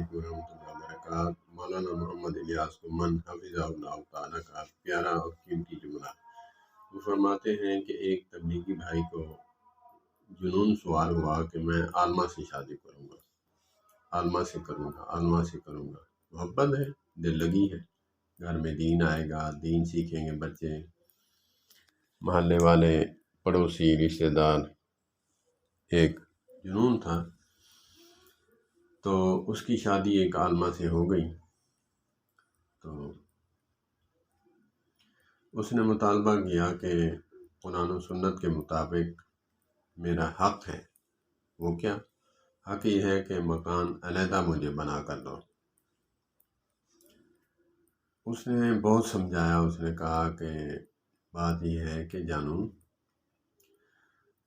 علیکم ورحمۃ اللہ وبرکاتہ۔ مولانا محمد الیاس گمن حفظہ اللہ تعالیٰ کا پیارا اور قیمتی جملہ۔ وہ فرماتے ہیں کہ ایک تبلیغی بھائی کو جنون سوار ہوا کہ میں عالمہ سے شادی کروں گا، عالمہ سے کروں گا، عالمہ سے کروں گا۔ محبت ہے، دل لگی ہے، گھر میں دین آئے گا، دین سیکھیں گے بچے، محلے والے، پڑوسی، رشتہ دار۔ ایک جنون تھا، تو اس کی شادی ایک عالمہ سے ہو گئی۔ تو اس نے مطالبہ کیا کہ قرآن و سنت کے مطابق میرا حق ہے۔ وہ کیا حق؟ یہ ہے کہ مکان علیحدہ مجھے بنا کر دو۔ اس نے بہت سمجھایا، اس نے کہا کہ بات یہ ہے کہ جانو،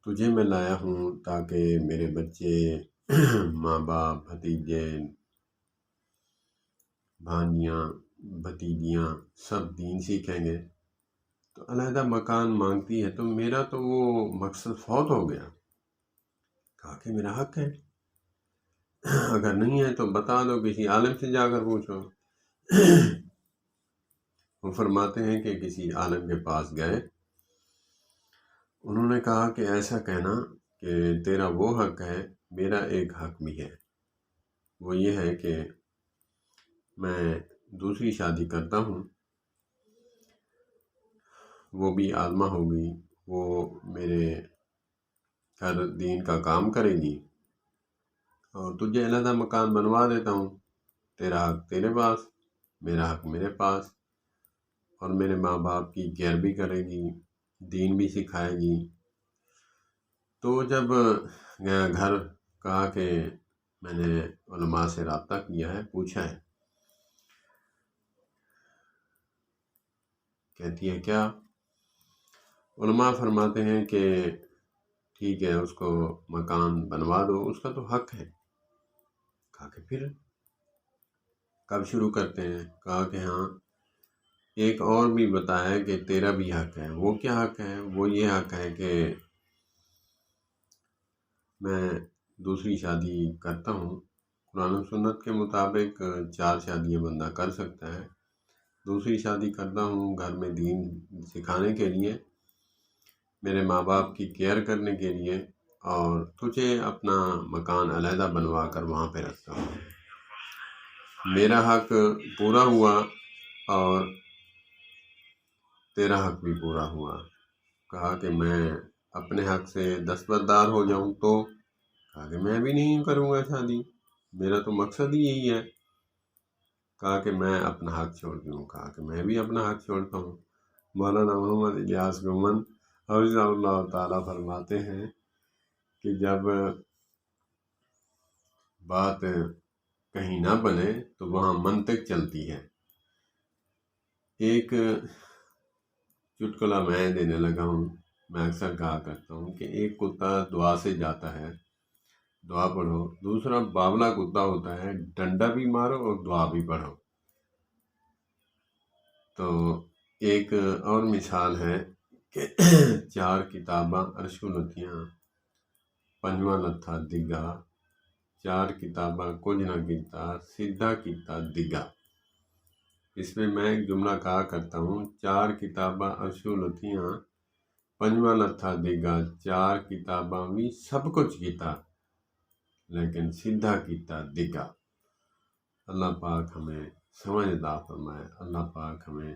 تجھے میں لایا ہوں تاکہ میرے بچے، ماں باپ، بھتیجے، بھانجیاں، بھتیجیاں سب دین سیکھیں گے، تو علیحدہ مکان مانگتی ہے، تو میرا تو وہ مقصد فوت ہو گیا۔ کہا کہ میرا حق ہے، اگر نہیں ہے تو بتا دو، کسی عالم سے جا کر پوچھو۔ وہ فرماتے ہیں کہ کسی عالم کے پاس گئے، انہوں نے کہا کہ ایسا کہنا کہ تیرا وہ حق ہے، میرا ایک حق بھی ہے، وہ یہ ہے کہ میں دوسری شادی کرتا ہوں، وہ بھی عالمہ ہوگی، وہ میرے گھر دین کا کام کرے گی، اور تجھے علیحدہ مکان بنوا دیتا ہوں، تیرا حق تیرے پاس، میرا حق میرے پاس، اور میرے ماں باپ کی کیئر بھی کرے گی، دین بھی سکھائے گی۔ تو جب گیا گھر، کہا کہ میں نے علماء سے رابطہ کیا ہے، پوچھا ہے۔ کہتی ہے کیا؟ علماء فرماتے ہیں کہ ٹھیک ہے، اس کو مکان بنوا دو، اس کا تو حق ہے۔ کہا کہ پھر کب شروع کرتے ہیں؟ کہا کہ ہاں، ایک اور بھی بتایا کہ تیرا بھی حق ہے۔ وہ کیا حق ہے؟ وہ یہ حق ہے کہ میں دوسری شادی کرتا ہوں، قرآن و سنت کے مطابق 4 شادیاں بندہ کر سکتا ہے، دوسری شادی کرتا ہوں گھر میں دین سکھانے کے لیے، میرے ماں باپ کی کیئر کرنے کے لیے، اور تجھے اپنا مکان علیحدہ بنوا کر وہاں پہ رکھتا ہوں۔ میرا حق پورا ہوا اور تیرا حق بھی پورا ہوا۔ کہا کہ میں اپنے حق سے دستبردار ہو جاؤں تو؟ کہا کہ میں بھی نہیں کروں گا شادی، میرا تو مقصد ہی یہی ہے۔ کہا کہ میں اپنا حق چھوڑ دوں۔ کہا کہ میں بھی اپنا حق چھوڑتا ہوں۔ مولانا محمد الیاس گمن حفظہ اللہ تعالیٰ فرماتے ہیں کہ جب بات کہیں نہ بنے تو وہاں منطق چلتی ہے۔ ایک چٹکلا میں دینے لگا ہوں، میں اکثر کہا کرتا ہوں کہ ایک کتا دعا سے جاتا ہے، دعا پڑھو، دوسرا باولا کتا ہوتا ہے، ڈنڈا بھی مارو اور دعا بھی پڑھو۔ تو ایک اور مثال ہے کہ 4 کتاباں عرشو لتیاں، 5واں لتھا دگا، 4 کتاباں کچھ نہ کیتا، سیدھا کیتا دگا۔ اس میں ایک جملہ کہا کرتا ہوں، 4 کتاباں عرشو لتھیاں، 5واں لتھا دگا، 4 کتاباں بھی سب کچھ کیتا، لیکن سیدھا کیتا دگا۔ اللہ پاک ہمیں سمجھ عطا فرمائے۔ اللہ پاک ہمیں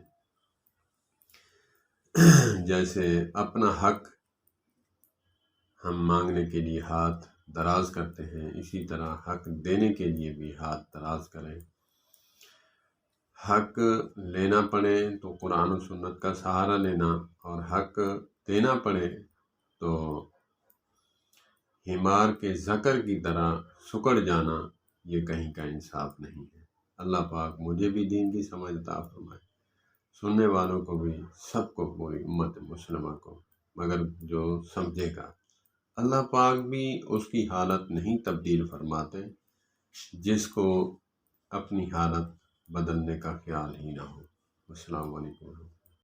جیسے اپنا حق ہم مانگنے کے لیے ہاتھ دراز کرتے ہیں، اسی طرح حق دینے کے لیے بھی ہاتھ دراز کریں۔ حق لینا پڑے تو قرآن و سنت کا سہارا لینا، اور حق دینا پڑے تو ہمار کے زکر کی طرح سکڑ جانا، یہ کہیں کا انصاف نہیں ہے۔ اللہ پاک مجھے بھی دین کی سمجھ عطا فرمائے، سننے والوں کو بھی، سب کو، پوری امت مسلمہ کو، مگر جو سمجھے گا۔ اللہ پاک بھی اس کی حالت نہیں تبدیل فرماتے جس کو اپنی حالت بدلنے کا خیال ہی نہ ہو۔ السلام علیکم۔